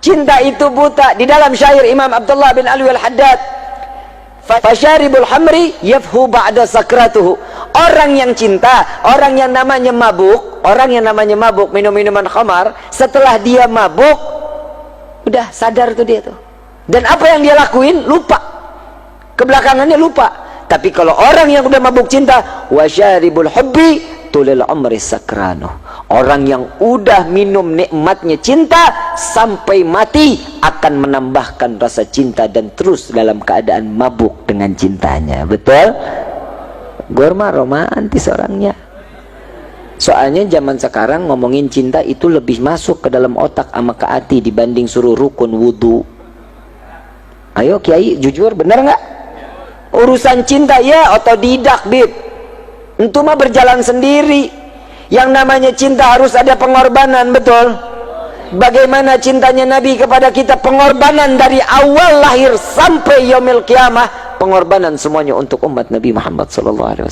Cinta itu buta. Di dalam syair Imam Abdullah bin Alwi al-Haddad, fasyaribul hamri yafhu ba'da sakratuhu. Orang yang cinta, orang yang namanya mabuk, minum minuman khamar, setelah dia mabuk, udah sadar tuh dia tuh. Dan apa yang dia lakuin lupa, kebelakangannya lupa. Tapi kalau orang yang udah mabuk cinta, wasyaribul hubbi tulil amri sakranu. Orang yang udah minum nikmatnya cinta sampai mati akan menambahkan rasa cinta dan terus dalam keadaan mabuk dengan cintanya. Betul? Gorma romantis orangnya. Soalnya zaman sekarang ngomongin cinta itu lebih masuk ke dalam otak sama ke hati dibanding suruh rukun wudu. Ayo Kiai, jujur bener nggak? Urusan cinta ya otodidak, bib. Itu mah berjalan sendiri. Yang namanya cinta harus ada pengorbanan, betul? Bagaimana cintanya Nabi kepada kita? Pengorbanan dari awal lahir sampai yaumil qiyamah, pengorbanan semuanya untuk umat Nabi Muhammad SAW.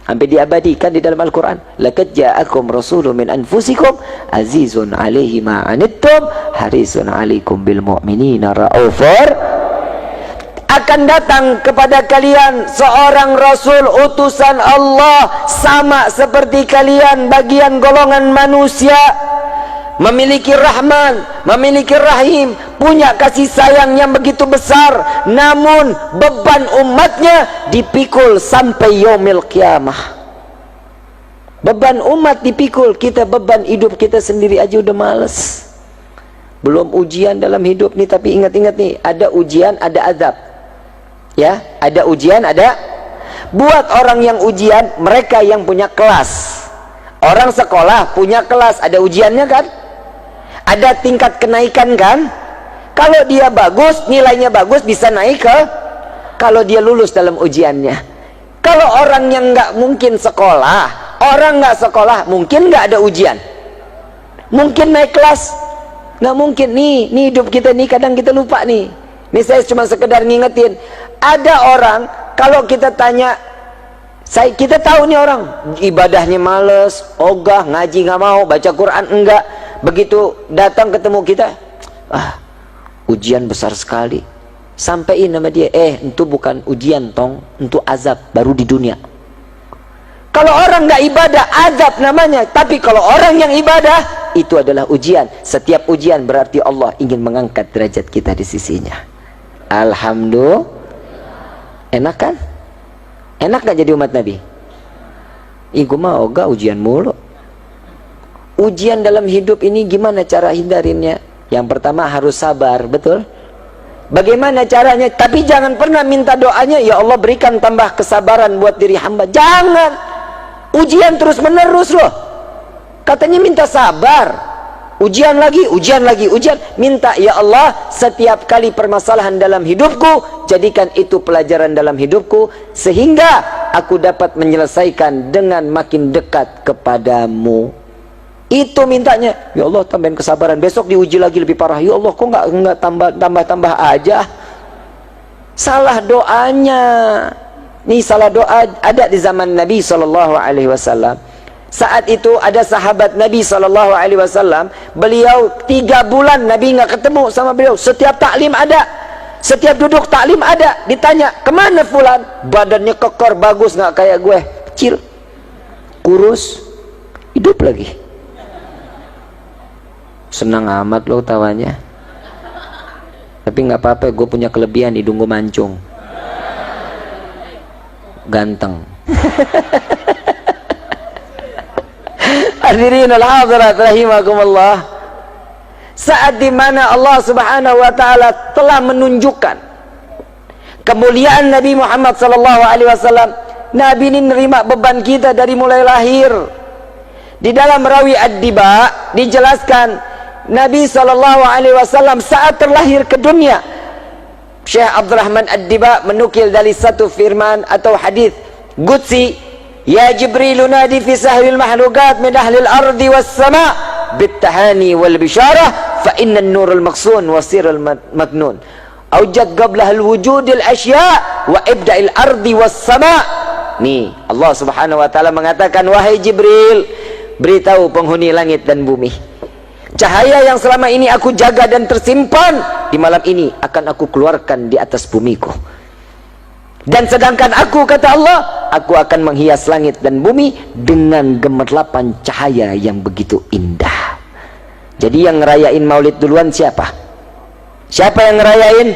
Sampai diabadikan di dalam Al-Quran, laqad ja'akum rasulun min anfusikum azizun alaihi ma anittum harisun alaikum bil mu'minina raufur. Akan datang kepada kalian seorang Rasul utusan Allah, sama seperti kalian, bagian golongan manusia, memiliki Rahman, memiliki Rahim, punya kasih sayang yang begitu besar, namun beban umatnya dipikul sampai yaumil qiyamah. Beban umat dipikul, kita beban hidup kita sendiri aja udah males. Belum ujian dalam hidup nih, tapi ingat-ingat nih, ada ujian, ada azab. Ya, ada ujian, ada. Buat orang yang ujian, mereka yang punya kelas. Orang sekolah punya kelas, ada ujiannya kan? Ada tingkat kenaikan kan? Kalau dia bagus, nilainya bagus, bisa naik ke. Kalau dia lulus dalam ujiannya. Kalau orang yang nggak mungkin sekolah, orang nggak sekolah, mungkin nggak ada ujian. Mungkin naik kelas, nggak mungkin. Nih hidup kita nih kadang kita lupa nih. Ini saya cuma sekedar ngingetin. Ada orang, kalau kita tanya, kita tahu nih orang, ibadahnya males, ogah, ngaji nggak mau, baca Quran enggak. Begitu datang ketemu kita, ujian besar sekali. Sampaiin nama dia, itu bukan ujian tong, itu azab baru di dunia. Kalau orang nggak ibadah, azab namanya. Tapi kalau orang yang ibadah, itu adalah ujian. Setiap ujian berarti Allah ingin mengangkat derajat kita di sisinya. Alhamdulillah. Enak kan? Enak gak jadi umat Nabi? Gue mah ogah ujian mulu. Ujian dalam hidup ini gimana cara hindarinnya? Yang pertama harus sabar, betul? Bagaimana caranya? Tapi jangan pernah minta doanya, ya Allah berikan tambah kesabaran buat diri hamba. Jangan. Ujian terus menerus loh. Katanya minta sabar. Ujian lagi, ujian lagi, ujian. Minta, ya Allah, setiap kali permasalahan dalam hidupku, jadikan itu pelajaran dalam hidupku, sehingga aku dapat menyelesaikan dengan makin dekat kepadamu. Itu mintanya. Ya Allah, tambahin kesabaran. Besok diuji lagi lebih parah. Ya Allah, kok nggak tambah aja? Salah doanya. Nih salah doa ada di zaman Nabi SAW. Saat itu ada sahabat Nabi SAW, beliau 3 bulan Nabi nggak ketemu sama beliau. Setiap taklim ada, setiap duduk taklim ada. Ditanya, kemana fulan? Badannya kekor, bagus, nggak kayak gue, kecil, kurus, hidup lagi. Senang amat lo tawanya. Tapi nggak apa-apa, gue punya kelebihan, hidung gue mancung, ganteng. Hadirin al-hadirat rahimakumullah. Saat dimana Allah subhanahu wa ta'ala telah menunjukkan kemuliaan Nabi Muhammad SAW, Nabi ini nerima beban kita dari mulai lahir. Di dalam rawi Ad-Diba dijelaskan Nabi SAW saat terlahir ke dunia. Syekh Abdurrahman Ad-Diba menukil dari satu firman atau hadis qudsi, ya Jibril nadi fi sahil mahlukat min ahlil ardi was sama bittahani wal bisyarah fa inna an-nur al-maqsun wa sir al-maknun awjad qablah al-wujud al-ashya wa ibda'il ardi was sama. Nih Allah subhanahu wa ta'ala mengatakan, wahai Jibril, beritahu penghuni langit dan bumi, Cahaya yang selama ini aku jaga dan tersimpan, di malam ini akan aku keluarkan di atas bumiku. Dan sedangkan aku, kata Allah, aku akan menghias langit dan bumi dengan gemerlapan cahaya yang begitu indah. Jadi yang ngerayain maulid duluan siapa? Siapa yang ngerayain?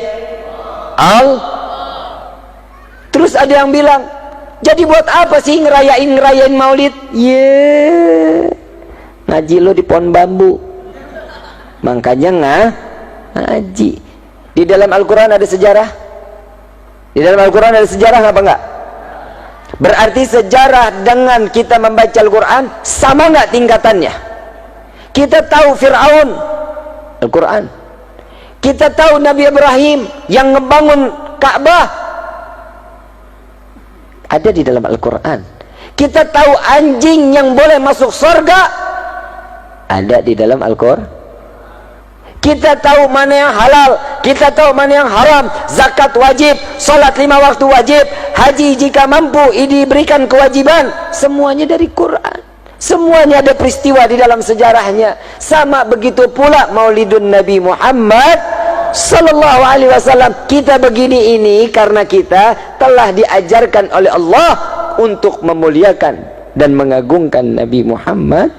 Terus ada yang bilang, jadi buat apa sih ngerayain maulid? Ngaji lo di pohon bambu, makanya ngaji. Di dalam Al-Quran ada sejarah. Di dalam Al-Quran ada sejarah apa enggak? Berarti sejarah dengan kita membaca Al-Quran sama enggak tingkatannya? Kita tahu Fir'aun, Al-Quran. Kita tahu Nabi Ibrahim yang ngebangun Ka'bah, ada di dalam Al-Quran. Kita tahu anjing yang boleh masuk surga, ada di dalam Al-Quran. Kita tahu mana yang halal, kita tahu mana yang haram, zakat wajib, salat 5 waktu wajib, haji jika mampu diberikan kewajiban, semuanya dari Quran. Semuanya ada peristiwa di dalam sejarahnya. Sama begitu pula Maulidun Nabi Muhammad sallallahu alaihi wasallam. Kita begini ini karena kita telah diajarkan oleh Allah untuk memuliakan dan mengagungkan Nabi Muhammad.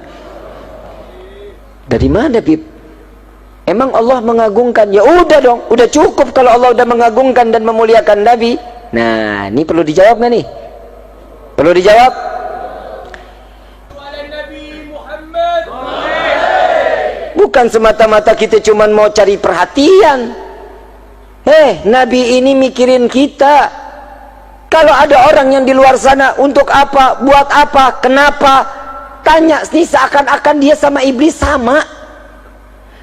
Dari mana, Bib? Emang Allah mengagungkan? Ya udah dong, udah cukup kalau Allah udah mengagungkan dan memuliakan Nabi. Nah, ini perlu dijawab nggak nih? Perlu dijawab? Bukan semata-mata kita cuman mau cari perhatian. Nabi ini mikirin kita. Kalau ada orang yang di luar sana, untuk apa, buat apa, kenapa, tanya nih seakan-akan dia sama iblis sama.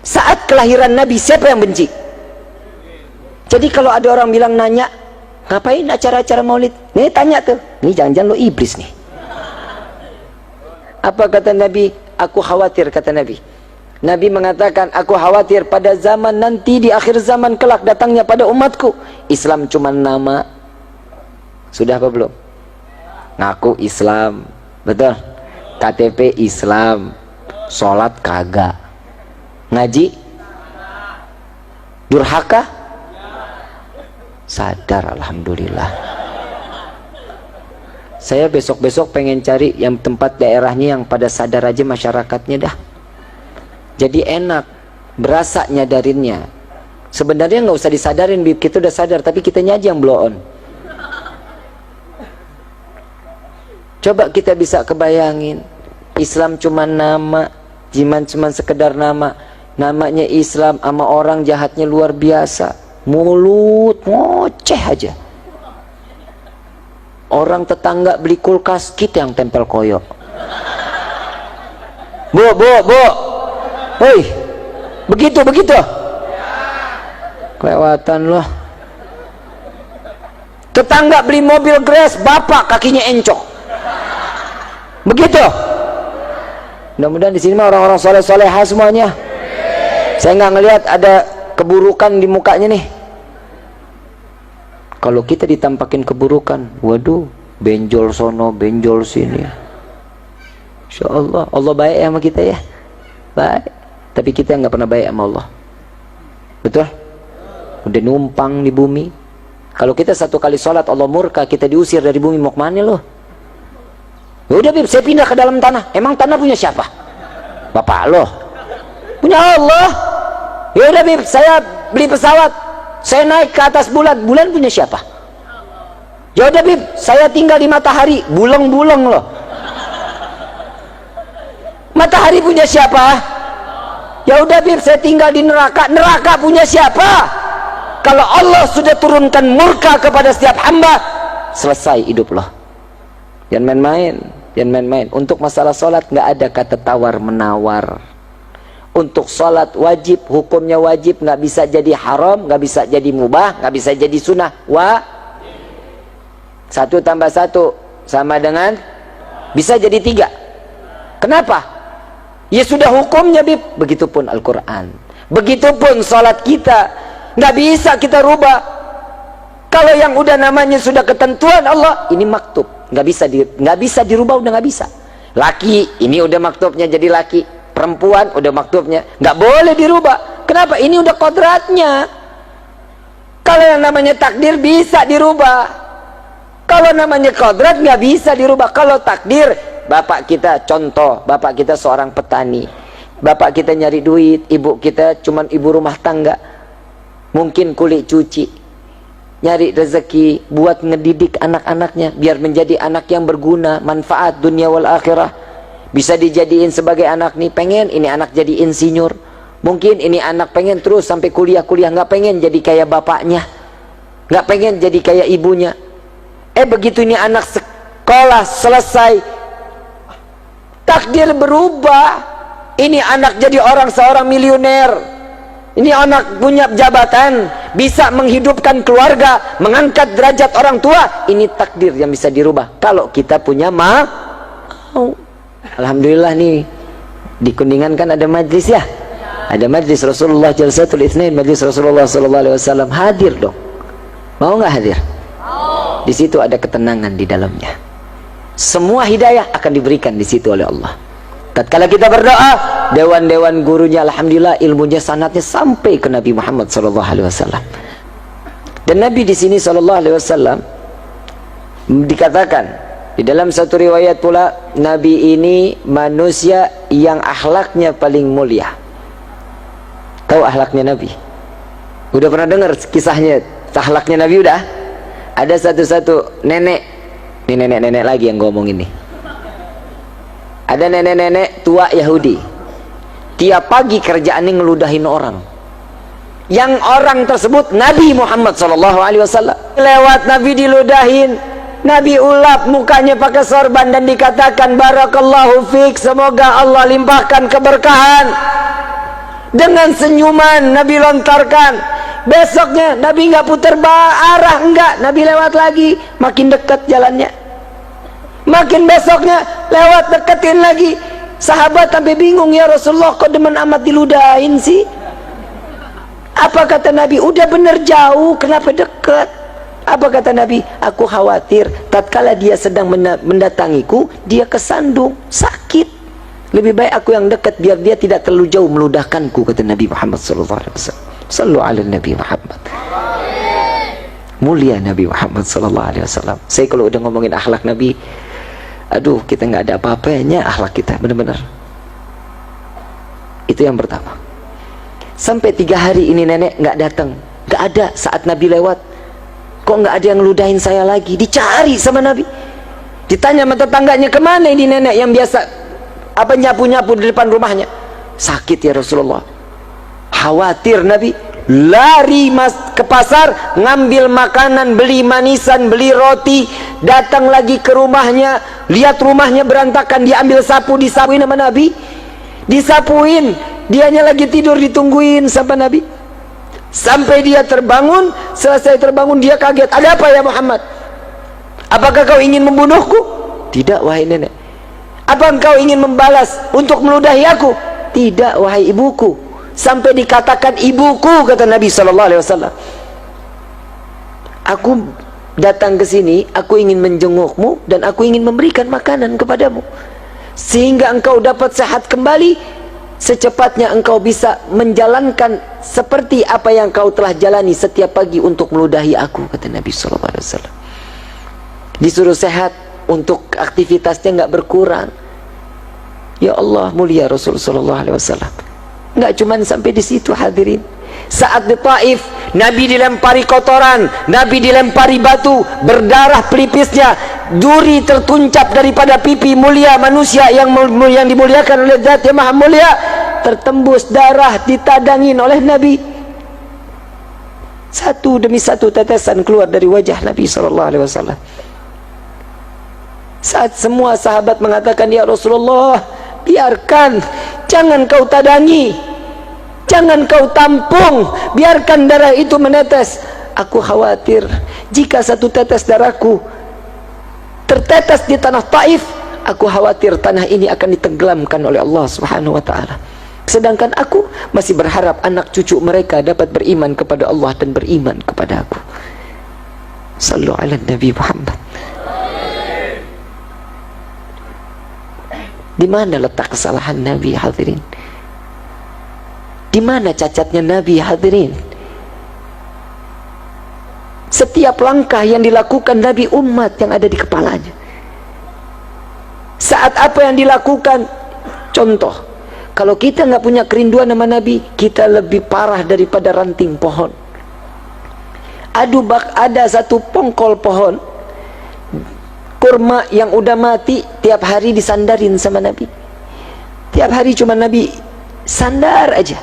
Saat kelahiran Nabi, siapa yang benci? Jadi kalau ada orang bilang nanya, ngapain acara-acara maulid? Nih tanya tuh, nih jangan-jangan lo iblis nih. Apa kata Nabi? Aku khawatir, kata Nabi. Nabi mengatakan, aku khawatir pada zaman nanti, di akhir zaman kelak datangnya pada umatku, Islam cuma nama. Sudah apa belum? Ngaku Islam, betul? KTP Islam, sholat kagak, ngaji durhaka, sadar. Alhamdulillah. Saya besok-besok pengen cari yang tempat daerahnya yang pada sadar aja masyarakatnya dah. Jadi enak, berasa nyadarinnya. Sebenarnya nggak usah disadarin, kita udah sadar, tapi kitanya aja yang blow on. Coba kita bisa kebayangin, Islam cuma nama, cuma sekedar nama. Namanya Islam, sama orang jahatnya luar biasa, mulut ngoceh aja. Orang tetangga beli kulkas, kita yang tempel koyok. Bu, hei, begitu kelewatan loh. Tetangga beli mobil Grace, bapak kakinya encok. Begitu. Mudah-mudahan di sini mah orang-orang soleh-soleha semuanya. Saya nggak ngelihat ada keburukan di mukanya nih. Kalau kita ditampakin keburukan, waduh, benjol sono, benjol sini. Insya Allah, Allah baik sama kita ya, baik. Tapi kita nggak pernah baik sama Allah, betul? Udah numpang di bumi. Kalau kita satu kali sholat Allah murka, kita diusir dari bumi, mau kemana loh? Udah Bib, saya pindah ke dalam tanah. Emang tanah punya siapa? Bapak loh. Punya Allah. Ya udah Bib, saya beli pesawat, saya naik ke atas bulan. Bulan punya siapa? Ya udah Bib, saya tinggal di matahari. Buleng-buleng loh. Matahari punya siapa? Ya udah Bib, saya tinggal di neraka. Neraka punya siapa? Kalau Allah sudah turunkan murka kepada setiap hamba, selesai hidup loh. Jangan main-main, jangan main-main. Untuk masalah sholat nggak ada kata tawar menawar. Untuk sholat wajib, hukumnya wajib, nggak bisa jadi haram, nggak bisa jadi mubah, nggak bisa jadi sunnah. 1 tambah 1 sama dengan, bisa jadi 3. Kenapa? Ya sudah hukumnya Bib. Begitupun Al-Quran, begitupun sholat kita, nggak bisa kita rubah. Kalau yang udah namanya sudah ketentuan Allah, ini maktub, nggak bisa dirubah, udah nggak bisa. Laki, ini udah maktubnya jadi laki. perempuan udah maktubnya, nggak boleh dirubah. Kenapa? Ini udah kodratnya. Kalau yang namanya takdir bisa dirubah, kalau namanya kodrat nggak bisa dirubah. Kalau takdir, bapak kita contoh, bapak kita seorang petani, bapak kita nyari duit, ibu kita cuman ibu rumah tangga, mungkin kulit cuci, nyari rezeki buat ngedidik anak-anaknya biar menjadi anak yang berguna, manfaat dunia wal akhirah. Bisa dijadiin sebagai anak nih, pengen ini anak jadi insinyur, mungkin ini anak pengen terus sampai kuliah-kuliah, nggak pengen jadi kayak bapaknya, nggak pengen jadi kayak ibunya. Begitu ini anak sekolah selesai, takdir berubah, ini anak jadi seorang miliuner, ini anak punya jabatan, bisa menghidupkan keluarga, mengangkat derajat orang tua. Ini takdir yang bisa dirubah kalau kita punya mau. Alhamdulillah nih di Kuningan kan ada majlis ya, ada majlis Rasulullah Jalsatul Itsnain, majlis Rasulullah sallallahu alaihi wasallam. Hadir dong, mau nggak hadir? Di situ ada ketenangan di dalamnya, semua hidayah akan diberikan di situ oleh Allah. Tatkala kita berdoa, dewan-dewan gurunya alhamdulillah ilmunya sanadnya sampai ke Nabi Muhammad sallallahu alaihi wasallam. Dan Nabi di sini sallallahu alaihi wasallam dikatakan di dalam satu riwayat pula, Nabi ini manusia yang akhlaknya paling mulia. Tahu akhlaknya Nabi? Udah pernah dengar kisahnya akhlaknya Nabi? Udah? Ada satu nenek, ini nenek-nenek lagi yang ngomong ini. Ada nenek-nenek tua Yahudi, tiap pagi kerjaannya ngeludahin orang. Yang orang tersebut Nabi Muhammad SAW. Lewat Nabi diludahin, Nabi ulap mukanya pakai sorban dan dikatakan barakallahu fiik, semoga Allah limpahkan keberkahan. Dengan senyuman Nabi lontarkan. Besoknya Nabi nggak putar arah, enggak, Nabi lewat lagi, makin dekat jalannya. Makin besoknya lewat, deketin lagi. Sahabat sampai bingung, ya Rasulullah kok demen amat diludahin sih? Apa kata Nabi? Udah bener jauh, kenapa deket? Apa kata Nabi? Aku khawatir tatkala dia sedang mendatangiku, dia kesandung, sakit. Lebih baik aku yang dekat biar dia tidak terlalu jauh meludahkanku, kata Nabi Muhammad SAW. Sallu ala Nabi Muhammad. Mulia Nabi Muhammad SAW. Saya kalau udah ngomongin akhlak Nabi, aduh, kita nggak ada apa-apanya akhlak kita, benar-benar. Itu yang pertama. Sampai 3 hari ini nenek nggak datang, nggak ada. Saat Nabi lewat, kok nggak ada yang ngeludahin saya lagi? Dicari sama Nabi, ditanya sama tetangganya, kemana ini nenek yang biasa nyapu-nyapu di depan rumahnya? Sakit ya Rasulullah. Khawatir Nabi, lari ke pasar, ngambil makanan, beli manisan, beli roti, datang lagi ke rumahnya, lihat rumahnya berantakan, dia ambil sapu, disapuin sama Nabi, disapuin, dianya lagi tidur, ditungguin sama Nabi. Sampai dia terbangun, selesai terbangun dia kaget, ada apa ya Muhammad? Apakah kau ingin membunuhku? Tidak wahai nenek. Apa engkau ingin membalas untuk meludahi aku? Tidak wahai ibuku. Sampai dikatakan ibuku, kata Nabi SAW. Aku datang ke sini, aku ingin menjengukmu dan aku ingin memberikan makanan kepadamu, sehingga engkau dapat sehat kembali, secepatnya engkau bisa menjalankan seperti apa yang kau telah jalani setiap pagi untuk meludahi aku, kata Nabi SAW. Disuruh sehat untuk aktivitasnya nggak berkurang. Ya Allah, mulia Rasulullah SAW. Nggak cuman sampai di situ hadirin. Saat di Taif, Nabi dilempari kotoran, Nabi dilempari batu, berdarah pelipisnya, duri tertuncap daripada pipi mulia manusia yang dimuliakan oleh Zat yang Maha Mulia, tertembus darah, ditadangin oleh Nabi. Satu demi satu tetesan keluar dari wajah Nabi SAW. Saat semua sahabat mengatakan, ya Rasulullah, biarkan, jangan kau tadangi, jangan kau tampung, biarkan darah itu menetes. Aku khawatir jika satu tetes darahku tertetes di tanah Taif, aku khawatir tanah ini akan ditenggelamkan oleh Allah Subhanahu wa ta'ala. Sedangkan aku masih berharap anak cucu mereka dapat beriman kepada Allah dan beriman kepada aku. Sallu ala Nabi Muhammad. Di mana letak kesalahan Nabi, hadirin? Di mana cacatnya Nabi, hadirin? Setiap langkah yang dilakukan Nabi, umat yang ada di kepalanya. Saat apa yang dilakukan, contoh, kalau kita nggak punya kerinduan sama Nabi, kita lebih parah daripada ranting pohon. Ada satu pongkol pohon kurma yang udah mati, tiap hari disandarin sama Nabi. Tiap hari cuma Nabi sandar aja.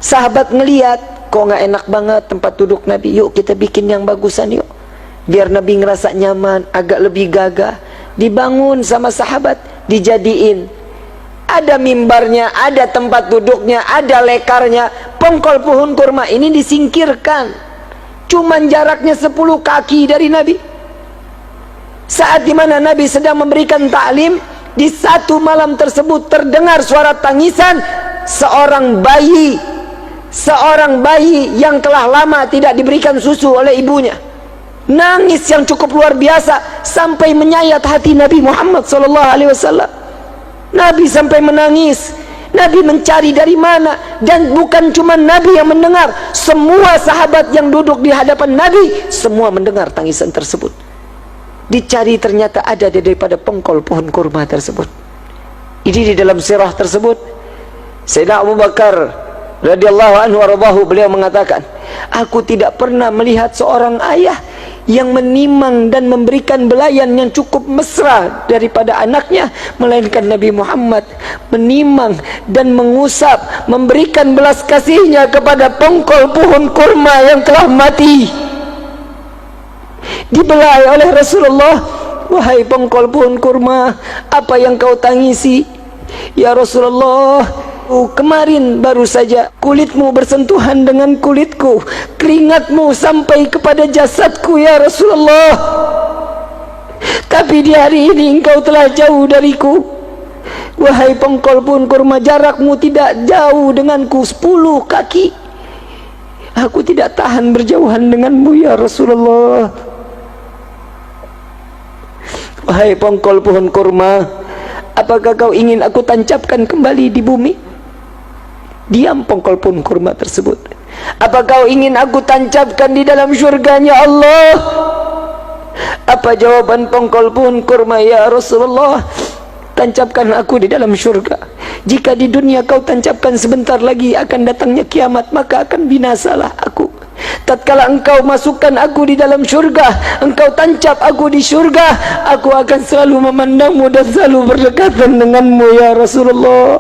Sahabat ngeliat, kok nggak enak banget tempat duduk Nabi, yuk kita bikin yang bagusan yuk, biar Nabi ngerasa nyaman, agak lebih gagah. Dibangun sama sahabat, dijadiin, ada mimbarnya, ada tempat duduknya, ada lekarnya. Pongkol pohon kurma ini disingkirkan, cuman jaraknya 10 kaki dari Nabi. Saat dimana Nabi sedang memberikan ta'lim, di satu malam tersebut terdengar suara tangisan seorang bayi yang telah lama tidak diberikan susu oleh ibunya. Nangis yang cukup luar biasa sampai menyayat hati Nabi Muhammad SAW. Nabi sampai menangis. Nabi mencari dari mana, dan bukan cuma Nabi yang mendengar, semua sahabat yang duduk di hadapan Nabi semua mendengar tangisan tersebut. Dicari, ternyata ada daripada pongkol pohon kurma tersebut. Ini di dalam sirah tersebut, Sayyidina Abu Bakar radhiyallahu anhu warḍahu, beliau mengatakan, aku tidak pernah melihat seorang ayah yang menimang dan memberikan belayan yang cukup mesra daripada anaknya, melainkan Nabi Muhammad menimang dan mengusap, memberikan belas kasihnya kepada pongkol pohon kurma yang telah mati, dibelai oleh Rasulullah. Wahai pongkol pohon kurma, apa yang kau tangisi? Ya Rasulullah, kemarin baru saja kulitmu bersentuhan dengan kulitku, keringatmu sampai kepada jasadku ya Rasulullah, tapi di hari ini engkau telah jauh dariku. Wahai pongkol pohon kurma, jarakmu tidak jauh denganku 10 kaki. Aku tidak tahan berjauhan denganmu ya Rasulullah. Wahai pongkol pohon kurma, apakah kau ingin aku tancapkan kembali di bumi? Diam pongkol pohon kurma tersebut. Apa kau ingin aku tancapkan di dalam syurganya Allah? Apa jawaban pongkol pohon kurma? Ya Rasulullah, tancapkan aku di dalam syurga. Jika di dunia kau tancapkan, sebentar lagi akan datangnya kiamat, maka akan binasalah aku. Tatkala engkau masukkan aku di dalam syurga, engkau tancap aku di syurga, aku akan selalu memandangmu dan selalu berdekatan denganmu ya Rasulullah.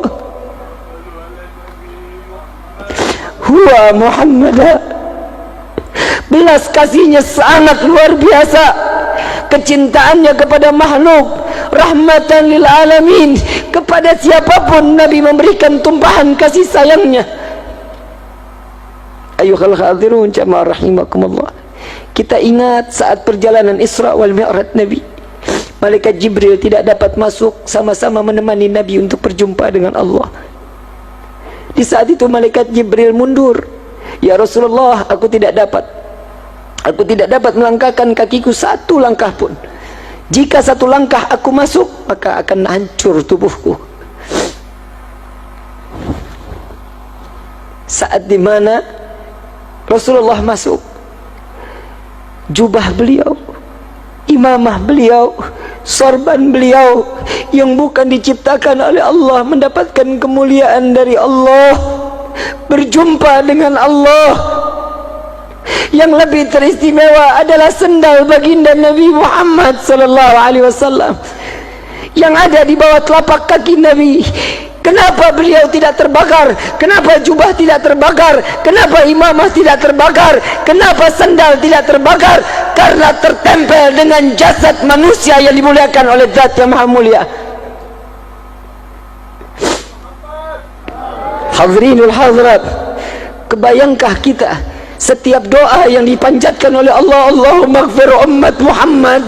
Huwa Muhammad, belas kasihnya sangat luar biasa, kecintaannya kepada makhluk, rahmatan lil alamin. Kepada siapapun Nabi memberikan tumpahan kasih sayangnya. Ayuhal hadirun jamaah rahimakumullah, kita ingat saat perjalanan Isra wal Mi'raj Nabi, malaikat Jibril tidak dapat masuk, sama-sama menemani Nabi untuk berjumpa dengan Allah. Di saat itu malaikat Jibril mundur. Ya Rasulullah, aku tidak dapat melangkahkan kakiku satu langkah pun. Jika satu langkah aku masuk, maka akan hancur tubuhku. Saat dimana Rasulullah masuk, jubah beliau, imamah beliau, sorban beliau yang bukan diciptakan oleh Allah, mendapatkan kemuliaan dari Allah, berjumpa dengan Allah. Yang lebih teristimewa adalah sendal baginda Nabi Muhammad sallallahu alaihi wasallam yang ada di bawah telapak kaki Nabi. Kenapa beliau tidak terbakar? Kenapa jubah tidak terbakar? Kenapa imamah tidak terbakar? Kenapa sendal tidak terbakar? Karena tertempel dengan jasad manusia yang dimuliakan oleh Zat yang Maha Mulia. Hadirinul hadirat, kebayangkah kita setiap doa yang dipanjatkan oleh Allah, Allahumma ighfir ummat Muhammad,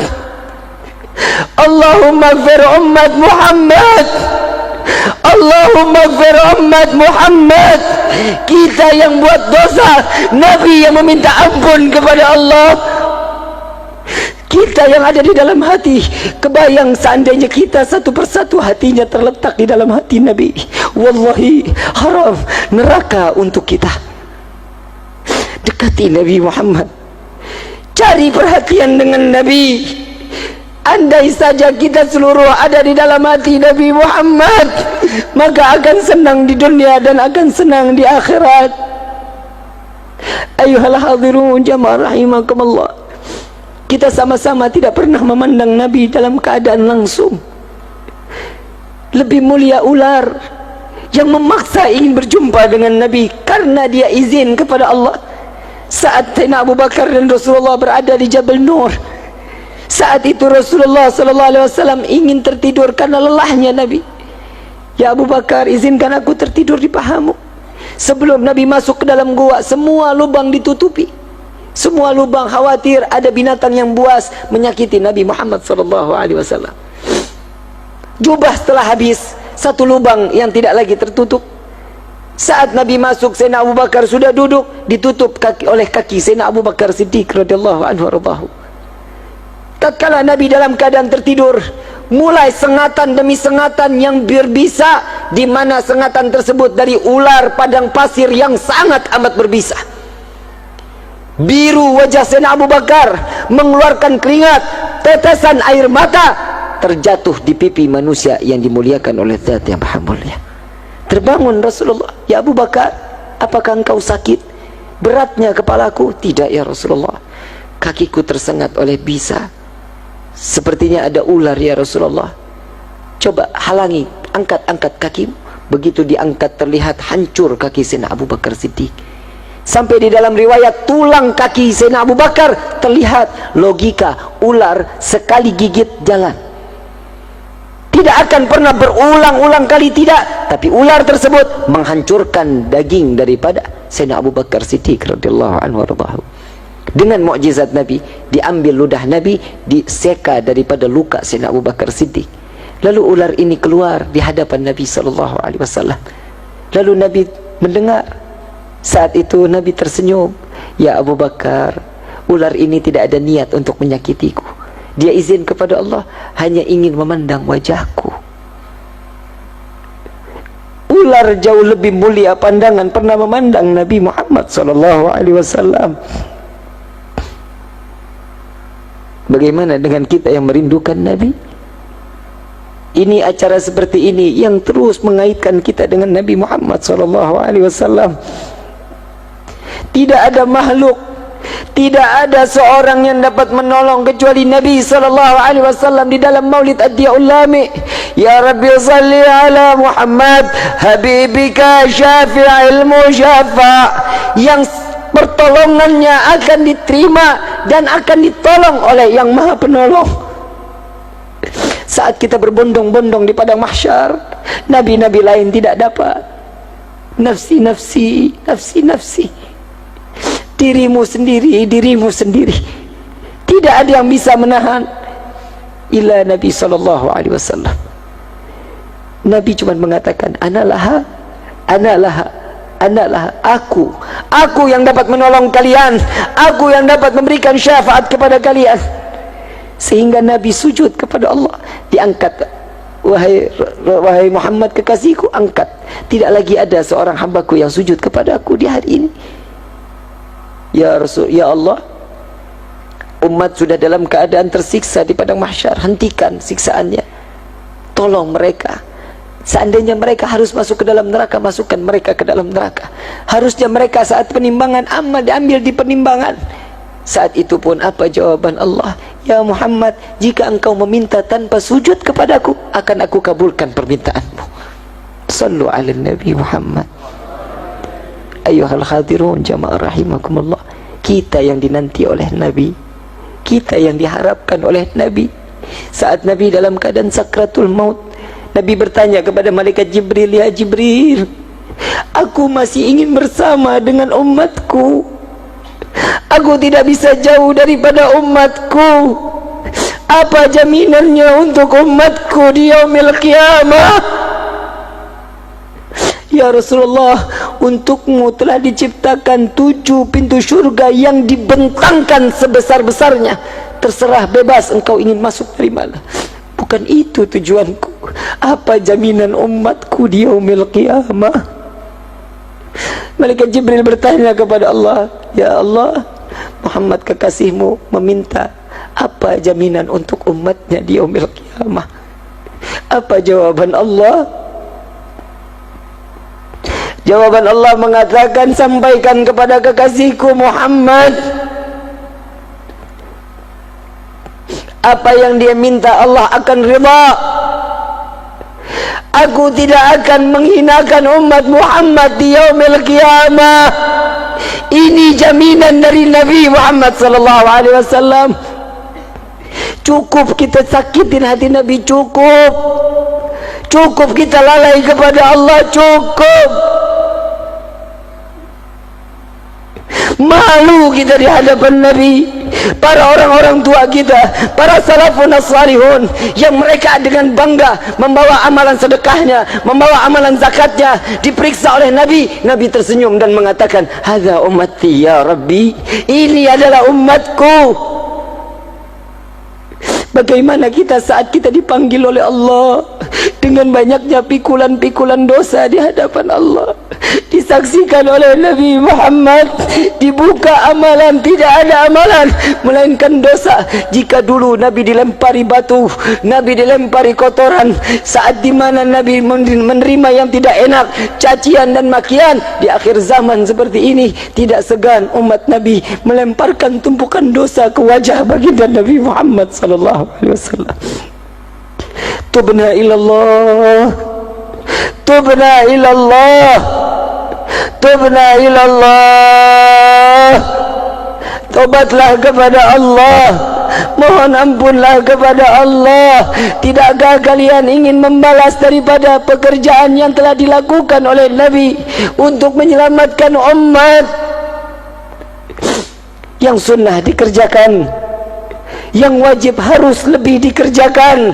Allahumma ighfir ummat Muhammad, Allahumma ighfir ummat Muhammad. Kita yang buat dosa, Nabi yang meminta ampun kepada Allah. Kita yang ada di dalam hati, kebayang seandainya kita satu persatu hatinya terletak di dalam hati Nabi, wallahi haram neraka untuk kita. Dekati Nabi Muhammad, cari perhatian dengan Nabi. Andai saja kita seluruh ada di dalam hati Nabi Muhammad, maka akan senang di dunia dan akan senang di akhirat. Ayuhal hadirun jamaah rahimakumullah, kita sama-sama tidak pernah memandang Nabi dalam keadaan langsung. Lebih mulia ular yang memaksa ingin berjumpa dengan Nabi karena dia izin kepada Allah. Saat Sayyidina Abu Bakar dan Rasulullah berada di Jabal Nur, saat itu Rasulullah SAW ingin tertidur karena lelahnya Nabi. Ya Abu Bakar, izinkan aku tertidur di pahamu. Sebelum Nabi masuk ke dalam gua, semua lubang ditutupi. Semua lubang, khawatir ada binatang yang buas menyakiti Nabi Muhammad SAW. Jubah setelah habis, satu lubang yang tidak lagi tertutup. Saat Nabi masuk, Sayyidina Abu Bakar sudah duduk, ditutup oleh kaki Sayyidina Abu Bakar Siddiq radhiyallahu anhu warḍahu. Tatkala Nabi dalam keadaan tertidur, mulai sengatan demi sengatan yang berbisa, di mana sengatan tersebut dari ular padang pasir yang sangat amat berbisa. Biru wajah Sayyidina Abu Bakar, mengeluarkan keringat, tetesan air mata terjatuh di pipi manusia yang dimuliakan oleh Zat yang Maha Mulia. Terbangun Rasulullah, ya Abu Bakar, apakah engkau sakit? Beratnya kepalaku? Tidak ya Rasulullah, kakiku tersengat oleh bisa. Sepertinya ada ular ya Rasulullah. Coba halangi, angkat kakimu. Begitu diangkat terlihat hancur kaki Sayyidina Abu Bakar Siddiq. Sampai di dalam riwayat tulang kaki Sayyidina Abu Bakar terlihat. Logika, ular sekali gigit jalan, tidak akan pernah berulang-ulang kali, tidak. Tapi ular tersebut menghancurkan daging daripada Sayyidina Abu Bakar Siddiq radhiyallahu anhu warḍahu. Dengan mukjizat Nabi, diambil ludah Nabi, diseka daripada luka Sayyidina Abu Bakar Siddiq. Lalu ular ini keluar di hadapan Nabi SAW. Lalu Nabi mendengar. Saat itu Nabi tersenyum, ya Abu Bakar, ular ini tidak ada niat untuk menyakitiku. Dia izin kepada Allah, hanya ingin memandang wajahku. Ular jauh lebih mulia pandangan pernah memandang Nabi Muhammad SAW. Bagaimana dengan kita yang merindukan Nabi? Ini acara seperti ini yang terus mengaitkan kita dengan Nabi Muhammad SAW. Tidak ada makhluk, tidak ada seorang yang dapat menolong kecuali Nabi SAW di dalam Maulid Ad-Diyaul Lami. Ya Rabbi salli ala Muhammad habibika syafi'il musyafa, yang pertolongannya akan diterima dan akan ditolong oleh yang Maha Penolong. Saat kita berbondong-bondong di padang mahsyar, nabi-nabi lain tidak dapat. Nafsi, nafsi, nafsi, nafsi. Dirimu sendiri, dirimu sendiri. Tidak ada yang bisa menahan illa Nabi SAW. Nabi cuma mengatakan, Analah, analah, analah, aku yang dapat menolong kalian, aku yang dapat memberikan syafaat kepada kalian. Sehingga Nabi sujud kepada Allah, diangkat, wahai Muhammad kekasihku, angkat. Tidak lagi ada seorang hambaku yang sujud kepada aku di hari ini. Ya Rasul, ya Allah, umat sudah dalam keadaan tersiksa di padang mahsyar, hentikan siksaannya, tolong mereka. Seandainya mereka harus masuk ke dalam neraka, masukkan mereka ke dalam neraka. Harusnya mereka saat penimbangan amal diambil di penimbangan. Saat itu pun apa jawaban Allah? Ya Muhammad, jika engkau meminta tanpa sujud kepadaku, akan aku kabulkan permintaanmu. Sallu ala Nabi Muhammad. Ayuhal hadirun jamaah rahimakumullah, kita yang dinanti oleh Nabi, kita yang diharapkan oleh Nabi. Saat Nabi dalam keadaan sakratul maut, Nabi bertanya kepada malaikat Jibril, ya Jibril, aku masih ingin bersama dengan umatku, aku tidak bisa jauh daripada umatku. Apa jaminannya untuk umatku di yaumil qiyamah? Ya Rasulullah, untukmu telah diciptakan 7 pintu syurga yang dibentangkan sebesar-besarnya. terserah, bebas, engkau ingin masuk dari mana. Bukan itu tujuanku. Apa jaminan umatku di yaumil qiyamah? Malaikat Jibril bertanya kepada Allah, ya Allah, Muhammad kekasihmu meminta apa jaminan untuk umatnya di yaumil qiyamah? Apa jawaban Allah? Jawaban Allah mengatakan, sampaikan kepada kekasihku Muhammad apa yang dia minta, Allah akan ridha. Aku tidak akan menghinakan umat Muhammad di yaumil qiyamah. Ini jaminan dari Nabi Muhammad sallallahu alaihi wasallam. Cukup kita sakitin hati Nabi, cukup. Cukup kita lalai kepada Allah, cukup. Malu kita di hadapan Nabi. Para orang-orang tua kita, para salafun as-salihun, yang mereka dengan bangga membawa amalan sedekahnya, membawa amalan zakatnya, diperiksa oleh Nabi. Nabi tersenyum dan mengatakan, hadza ummati ya Rabbi, ini adalah umatku. Bagaimana kita saat kita dipanggil oleh Allah dengan banyaknya pikulan-pikulan dosa di hadapan Allah, disaksikan oleh Nabi Muhammad, dibuka amalan, tidak ada amalan melainkan dosa. Jika dulu Nabi dilempari batu, Nabi dilempari kotoran, saat dimana Nabi menerima yang tidak enak, cacian dan makian, di akhir zaman seperti ini tidak segan umat Nabi melemparkan tumpukan dosa ke wajah baginda Nabi Muhammad sallallahu alaihi wasallam. Tubna ilallah, tubna ilallah, tubna ilallah. Tobatlah kepada Allah, mohon ampunlah kepada Allah. Tidakkah kalian ingin membalas daripada pekerjaan yang telah dilakukan oleh Nabi untuk menyelamatkan umat? Yang sunnah dikerjakan, yang wajib harus lebih dikerjakan.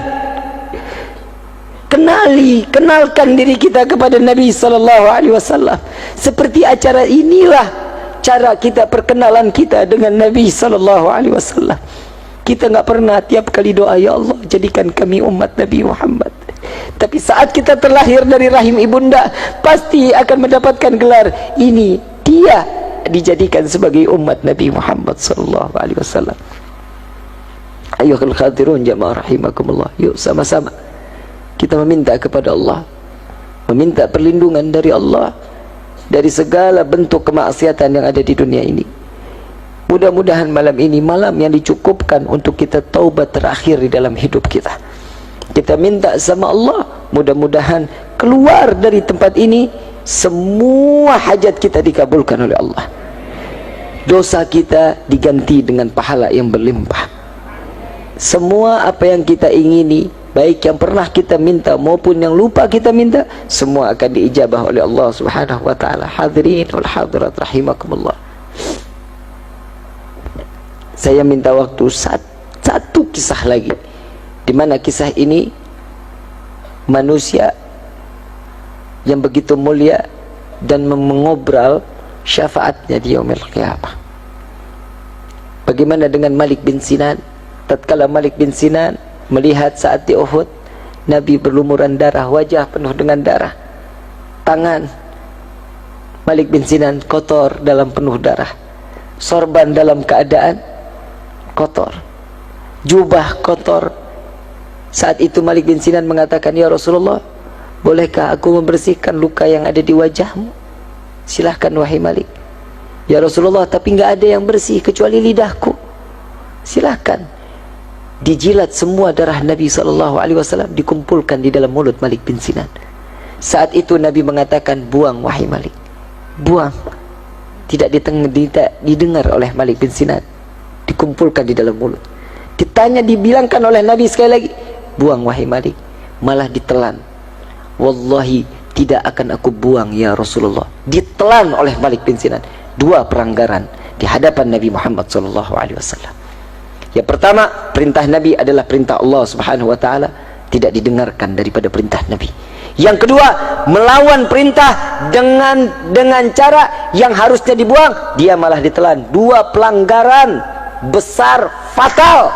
Kenalkan diri kita kepada Nabi sallallahu alaihi wasallam. Seperti acara inilah cara kita, perkenalan kita dengan Nabi sallallahu alaihi wasallam. Kita enggak pernah tiap kali doa, ya Allah jadikan kami umat Nabi Muhammad. Tapi saat kita terlahir dari rahim ibunda, pasti akan mendapatkan gelar ini, dia dijadikan sebagai umat Nabi Muhammad sallallahu alaihi wasallam. Ayyuhal khadirun jamaah rahimakumullah. Yuk sama-sama kita meminta kepada Allah, meminta perlindungan dari Allah dari segala bentuk kemaksiatan yang ada di dunia ini. Mudah-mudahan malam ini malam yang dicukupkan untuk kita taubat terakhir di dalam hidup kita. Kita minta sama Allah, mudah-mudahan keluar dari tempat ini semua hajat kita dikabulkan oleh Allah. Dosa kita diganti dengan pahala yang berlimpah. Semua apa yang kita ingini, baik yang pernah kita minta maupun yang lupa kita minta, semua akan diijabah oleh Allah Subhanahu wa taala. Hadirin wal hadirat rahimakumullah. Saya minta waktu satu kisah lagi, di mana kisah ini manusia yang begitu mulia dan mengobral syafaatnya di yaumil qiyamah. Bagaimana dengan Malik bin Sinan? Tatkala Malik bin Sinan melihat saat di Uhud Nabi berlumuran darah, wajah penuh dengan darah, tangan Malik bin Sinan kotor dalam penuh darah, sorban dalam keadaan kotor, jubah kotor. Saat itu Malik bin Sinan mengatakan, ya Rasulullah, bolehkah aku membersihkan luka yang ada di wajahmu? Silahkan wahai Malik. Ya Rasulullah, tapi enggak ada yang bersih kecuali lidahku. Silahkan. Dijilat semua darah Nabi SAW, dikumpulkan di dalam mulut Malik bin Sinan. Saat itu Nabi mengatakan, buang wahai Malik, buang. Tidak didengar oleh Malik bin Sinan, dikumpulkan di dalam mulut. Ditanya, dibilangkan oleh Nabi sekali lagi, buang wahai Malik, malah ditelan. Wallahi tidak akan aku buang ya Rasulullah. Ditelan oleh Malik bin Sinan. Dua pelanggaran di hadapan Nabi Muhammad SAW. Yang pertama, perintah Nabi adalah perintah Allah Subhanahu wa taala, tidak didengarkan daripada perintah Nabi. Yang kedua, melawan perintah dengan cara yang harusnya dibuang, dia malah ditelan. Dua pelanggaran besar fatal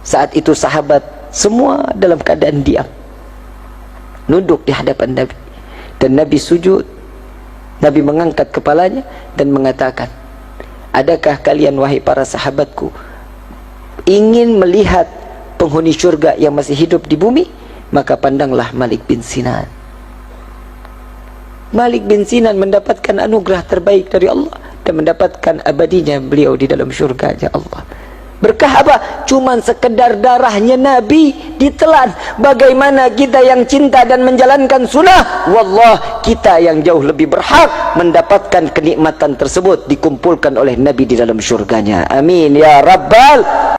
Saat itu sahabat semua dalam keadaan diam, nunduk di hadapan Nabi, dan Nabi sujud. Nabi mengangkat kepalanya dan mengatakan, adakah kalian wahai para sahabatku ingin melihat penghuni syurga yang masih hidup di bumi? Maka pandanglah Malik bin Sinan. Malik bin Sinan mendapatkan anugerah terbaik dari Allah dan mendapatkan abadinya beliau di dalam syurga Allah. Berkah apa? Cuman sekedar darahnya Nabi ditelan. Bagaimana kita yang cinta dan menjalankan sunnah? Wallah, kita yang jauh lebih berhak mendapatkan kenikmatan tersebut dikumpulkan oleh Nabi di dalam syurganya. Amin ya Rabbal